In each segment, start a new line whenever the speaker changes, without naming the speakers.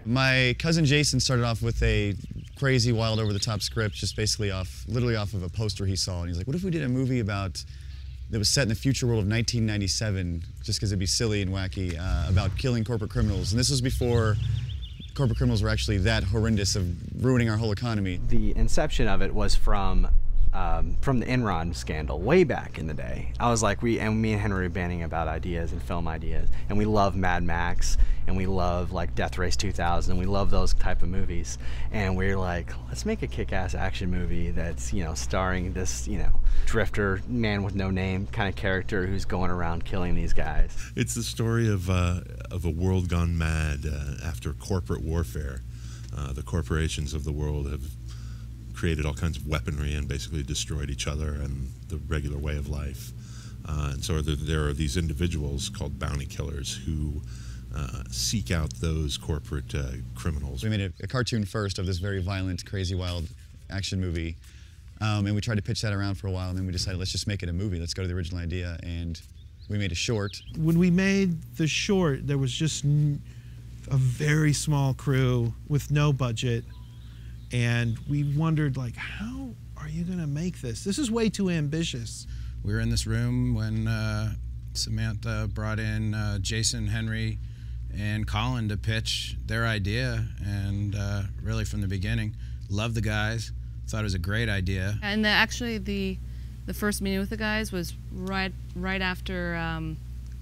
My cousin Jason started off with a crazy, wild, over-the-top script, just basically literally off of a poster he saw, and he's like, what if we did a movie that was set in the future world of 1997, just because it'd be silly and wacky, about killing corporate criminals. And this was before corporate criminals were actually that horrendous of ruining our whole economy.
The inception of it was from the Enron scandal way back in the day. I was like, me and Henry were banning about ideas and film ideas, and we love Mad Max, and we love like Death Race 2000, and we love those type of movies. And we're like, let's make a kick-ass action movie that's, you know, starring this, you know, drifter, man with no name kind of character who's going around killing these guys.
It's the story of a world gone mad after corporate warfare. The corporations of the world have created all kinds of weaponry and basically destroyed each other and the regular way of life. And so there are these individuals called bounty killers who seek out those corporate criminals.
We made a cartoon first of this very violent, crazy, wild action movie. And we tried to pitch that around for a while, and then we decided, let's just make it a movie. Let's go to the original idea, and we made a short.
When we made the short, there was just a very small crew with no budget. And we wondered, like, how are you going to make this? This is way too ambitious.
We were in this room when Samantha brought in Jason, Henry, and Colin to pitch their idea. And really from the beginning, loved the guys, thought it was a great idea.
And actually the first meeting with the guys was right after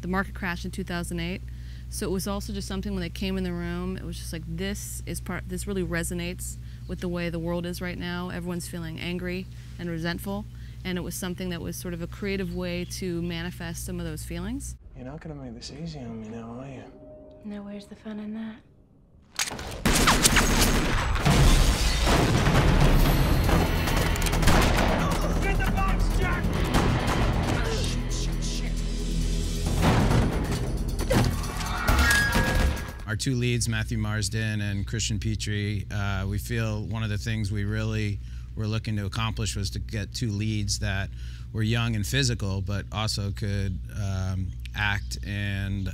the market crash in 2008. So it was also just something when they came in the room, it was just like, this really resonates with the way the world is right now. Everyone's feeling angry and resentful, and it was something that was sort of a creative way to manifest some of those feelings.
You're not gonna make this easy on me now, are you?
No, where's the fun in that?
Get the box, Jack!
Our two leads, Matthew Marsden and Christian Petrie, we feel one of the things we really were looking to accomplish was to get two leads that were young and physical, but also could act and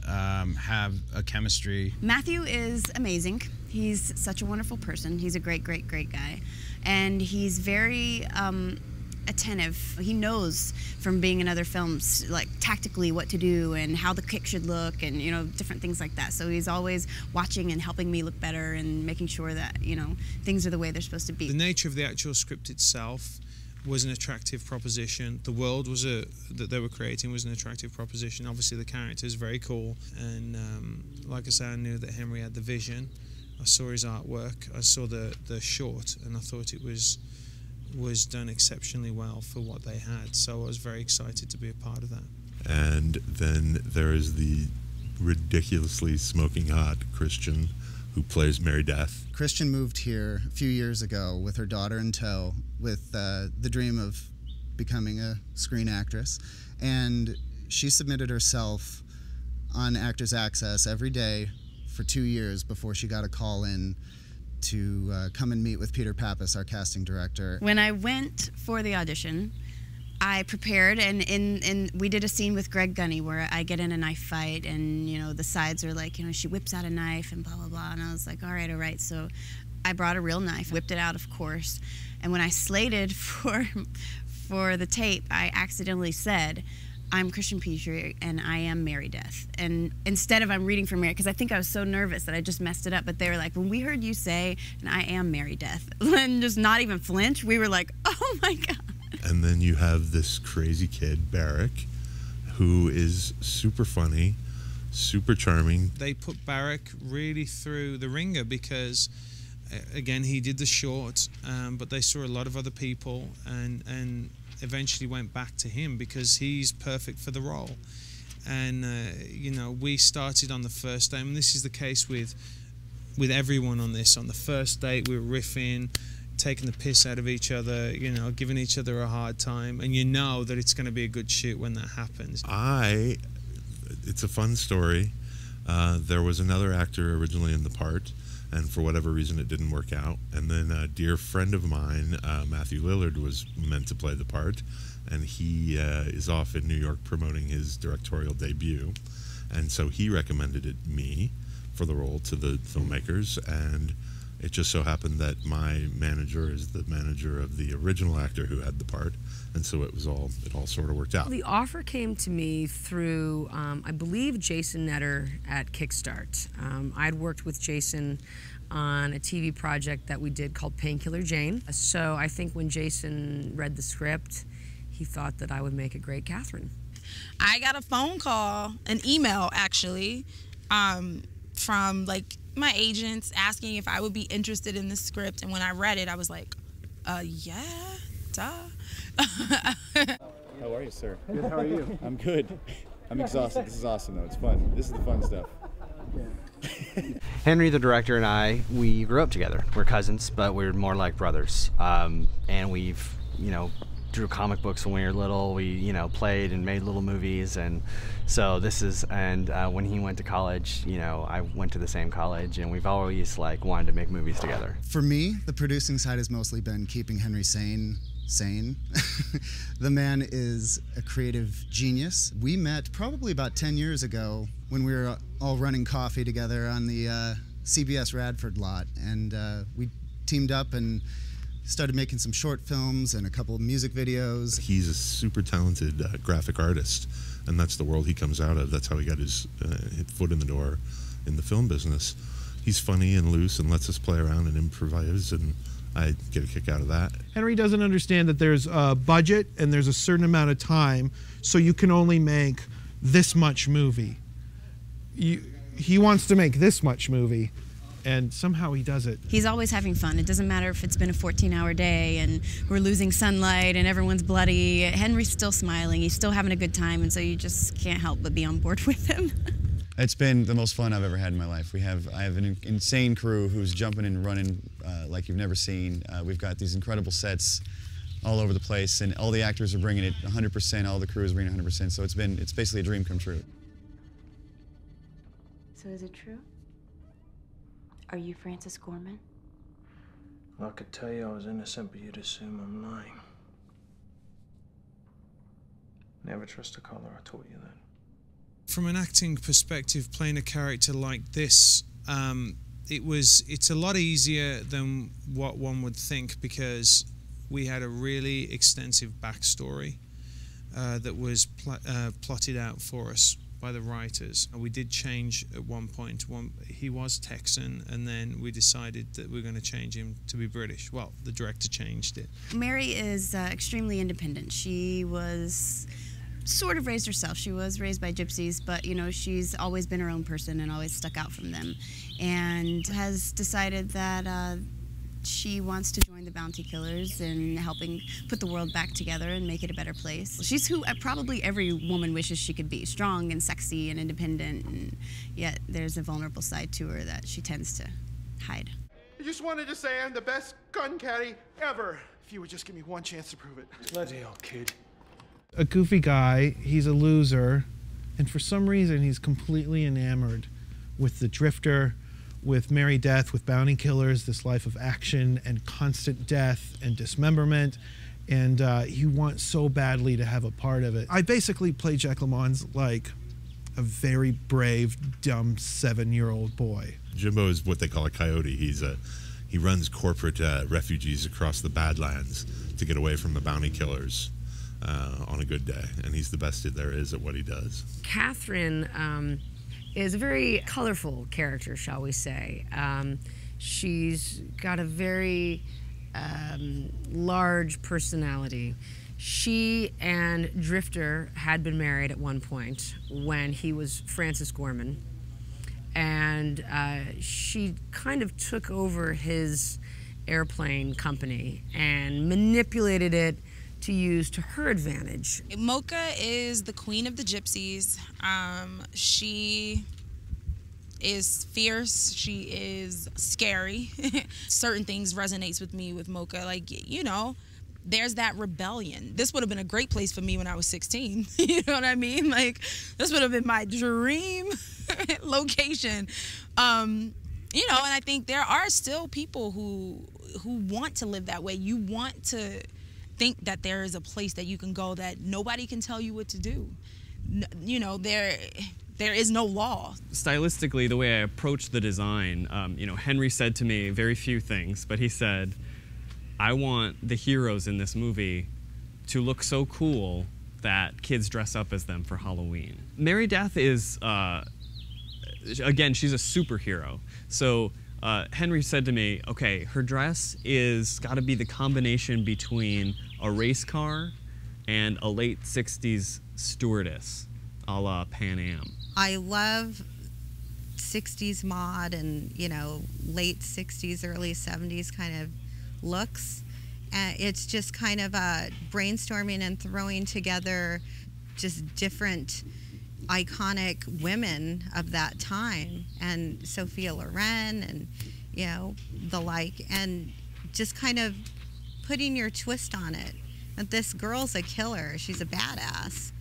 have a chemistry.
Matthew is amazing. He's such a wonderful person. He's a great, great, great guy. And he's very attentive. He knows from being in other films, like tactically what to do and how the kick should look and, you know, different things like that. So he's always watching and helping me look better and making sure that, you know, things are the way they're supposed to be.
The nature of the actual script itself was an attractive proposition. The world that they were creating was an attractive proposition. Obviously the character is very cool, and like I say, I knew that Henry had the vision. I saw his artwork, I saw the short, and I thought it was done exceptionally well for what they had. So I was very excited to be a part of that.
And then there is the ridiculously smoking hot Christian who plays Mary Death.
Christian moved here a few years ago with her daughter in tow, with the dream of becoming a screen actress. And she submitted herself on Actors Access every day for 2 years before she got a call in to come and meet with Peter Pappas, our casting director.
When I went for the audition, I prepared, and we did a scene with Greg Gunny where I get in a knife fight, and, you know, the sides are like, you know, she whips out a knife and blah, blah, blah, and I was like, all right. So I brought a real knife, whipped it out, of course, and when I slated for the tape, I accidentally said, I'm Christian Petrie, and I am Mary Death. And instead of I'm reading for Mary, because I think I was so nervous that I just messed it up, but they were like, when we heard you say, and I am Mary Death, and just not even flinch, we were like, oh my God.
And then you have this crazy kid, Barrick, who is super funny, super charming.
They put Barrick really through the ringer because, again, he did the short, but they saw a lot of other people and eventually went back to him because he's perfect for the role. And you know, we started on the first day, and this is the case with everyone on this. On the first date, we were riffing, taking the piss out of each other, you know, giving each other a hard time, and you know that it's going to be a good shoot when that happens.
It's a fun story. There was another actor originally in the part, and for whatever reason it didn't work out. And then a dear friend of mine, Matthew Lillard, was meant to play the part, and he is off in New York promoting his directorial debut. And so he recommended it me, for the role to the filmmakers, and it just so happened that my manager is the manager of the original actor who had the part, and so it all sort of worked out.
The offer came to me through, I believe, Jason Netter at Kickstart. I'd worked with Jason on a TV project that we did called Painkiller Jane. So I think when Jason read the script, he thought that I would make a great Catherine.
I got a phone call, an email actually, from like my agents asking if I would be interested in the script, and when I read it, I was like, yeah, duh.
How are you, sir?
Good, how are you?
I'm good. I'm exhausted. This is awesome, though. It's fun. This is the fun stuff.
Henry, the director, and I, we grew up together. We're cousins, but we're more like brothers. And we've, drew comic books when we were little. We, played and made little movies, and so when he went to college, I went to the same college, and we've always wanted to make movies together.
For me, the producing side has mostly been keeping Henry sane. The man is a creative genius. We met probably about 10 years ago when we were all running coffee together on the CBS Radford lot, and we teamed up and started making some short films and a couple of music videos.
He's a super talented graphic artist, and that's the world he comes out of. That's how he got his foot in the door in the film business. He's funny and loose and lets us play around and improvise, and I get a kick out of that.
Henry doesn't understand that there's a budget and there's a certain amount of time, so you can only make this much movie. He wants to make this much movie, and somehow he does it.
He's always having fun. It doesn't matter if it's been a 14-hour day and we're losing sunlight and everyone's bloody. Henry's still smiling. He's still having a good time, and so you just can't help but be on board with him.
It's been the most fun I've ever had in my life. I have an insane crew who's jumping and running like you've never seen. We've got these incredible sets all over the place, and all the actors are bringing it 100%. All the crew is bringing 100%. So it's basically a dream come true.
So is it true? Are you Francis Gorman?
Well, I could tell you I was innocent, but you'd assume I'm lying. Never trust a caller, I taught you that.
From an acting perspective, playing a character like this, it's a lot easier than what one would think, because we had a really extensive backstory that was plotted out for us by the writers. We did change at one point. He was Texan, and then we decided that we were going to change him to be British. Well, the director changed it.
Mary is extremely independent. She was sort of raised herself. She was raised by gypsies, but she's always been her own person and always stuck out from them, and has decided that she wants to join the Bounty Killers in helping put the world back together and make it a better place. She's who probably every woman wishes she could be, strong and sexy and independent, and yet there's a vulnerable side to her that she tends to hide.
I just wanted to say I'm the best gun caddy ever. If you would just give me one chance to prove it.
Bloody hell, kid.
A goofy guy, he's a loser, and for some reason he's completely enamored with the Drifter, with Mary Death, with Bounty Killers, this life of action and constant death and dismemberment, and he wants so badly to have a part of it. I basically play Jack LaMon's like a very brave, dumb 7-year-old boy.
Jimbo is what they call a coyote. He runs corporate refugees across the Badlands to get away from the Bounty Killers on a good day, and he's the best there is at what he does.
Catherine is a very colorful character, shall we say. She's got a very large personality. She and Drifter had been married at one point when he was Francis Gorman, and she kind of took over his airplane company and manipulated it to use to her advantage.
Mocha is the queen of the gypsies. She is fierce. She is scary. Certain things resonates with me with Mocha. Like, there's that rebellion. This would have been a great place for me when I was 16. You know what I mean? Like, this would have been my dream location. And I think there are still people who want to live that way. You want to think that there is a place that you can go that nobody can tell you what to do. There there is no law.
Stylistically, the way I approached the design, you know, Henry said to me very few things, but he said, I want the heroes in this movie to look so cool that kids dress up as them for Halloween. Mary Death is, again, she's a superhero. So Henry said to me, okay, her dress is got to be the combination between a race car and a late 60s stewardess, a la Pan Am.
I love 60s mod and, you know, late 60s, early 70s kind of looks. It's just kind of brainstorming and throwing together just different iconic women of that time, and Sophia Loren and, you know, the like, and just kind of putting your twist on it. That this girl's a killer. She's a badass.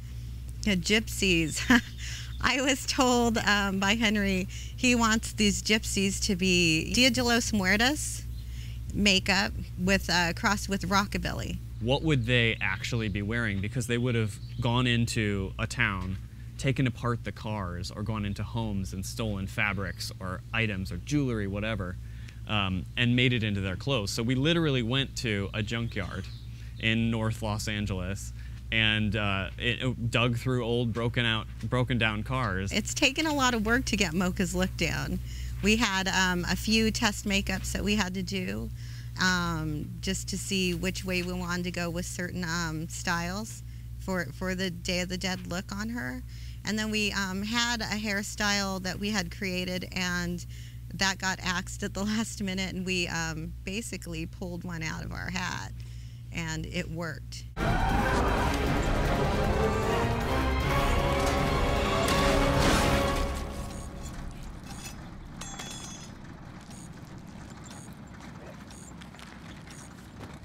Gypsies. I was told by Henry he wants these gypsies to be Dia de los Muertos makeup with crossed with rockabilly.
What would they actually be wearing? Because they would have gone into a town, taken apart the cars, or gone into homes and stolen fabrics or items or jewelry, whatever, and made it into their clothes. So we literally went to a junkyard in North Los Angeles and dug through old broken down cars.
It's taken a lot of work to get Mocha's look down. We had a few test makeups that we had to do just to see which way we wanted to go with certain styles for the Day of the Dead look on her. And then we had a hairstyle that we had created, and that got axed at the last minute, and we basically pulled one out of our hat, and it worked.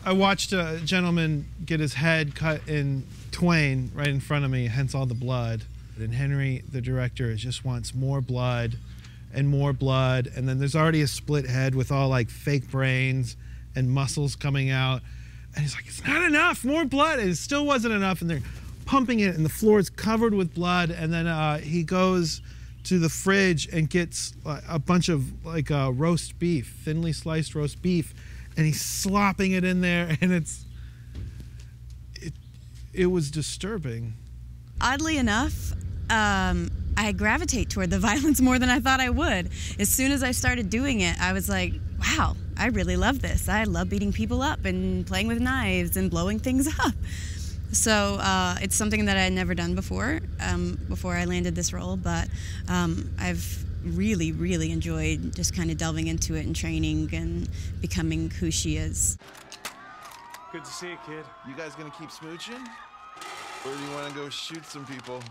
I watched a gentleman get his head cut in twain right in front of me, hence all the blood. And Henry, the director, just wants more blood and more blood. And then there's already a split head with all like fake brains and muscles coming out. And he's like, it's not enough, more blood. And it still wasn't enough. And they're pumping it, and the floor is covered with blood. And then he goes to the fridge and gets a bunch of like roast beef, thinly sliced roast beef. And he's slopping it in there, and it was disturbing.
Oddly enough, I gravitate toward the violence more than I thought I would. As soon as I started doing it, I was like, wow, I really love this. I love beating people up and playing with knives and blowing things up. So it's something that I had never done before I landed this role, but I've really, really enjoyed just kind of delving into it and training and becoming who she is.
Good to see you, kid. You guys gonna keep smooching? Or do you wanna go shoot some people?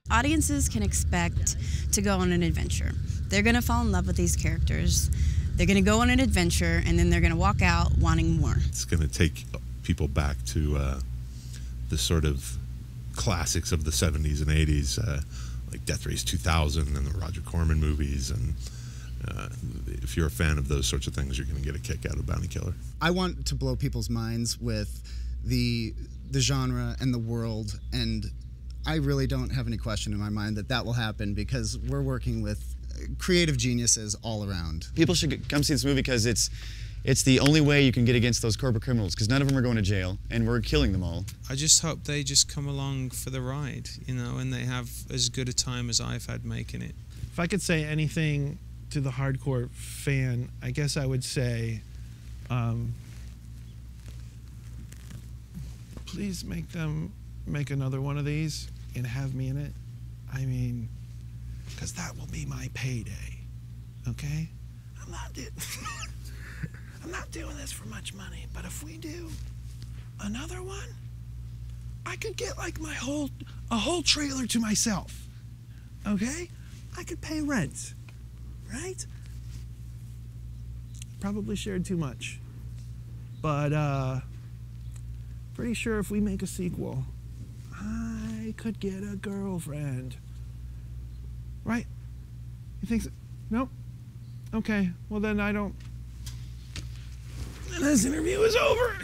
Audiences can expect to go on an adventure. They're going to fall in love with these characters. They're going to go on an adventure, and then they're going to walk out wanting more.
It's going to take people back to the sort of classics of the 70s and 80s, like Death Race 2000 and the Roger Corman movies. And if you're a fan of those sorts of things, you're going to get a kick out of Bounty Killer.
I want to blow people's minds with the genre and the world, and I really don't have any question in my mind that will happen, because we're working with creative geniuses all around.
People should come see this movie because it's the only way you can get against those corporate criminals, because none of them are going to jail, and we're killing them all.
I just hope they just come along for the ride, you know, and they have as good a time as I've had making it.
If I could say anything to the hardcore fan, I guess I would say, please make them make another one of these and have me in it. I mean, because that will be my payday, okay? I'm not doing this for much money, but if we do another one, I could get like a whole trailer to myself, okay? I could pay rent, right? Probably shared too much, but pretty sure if we make a sequel, I could get a girlfriend. Right? You think so? Nope. Okay. Well, then I don't. Then this interview is over.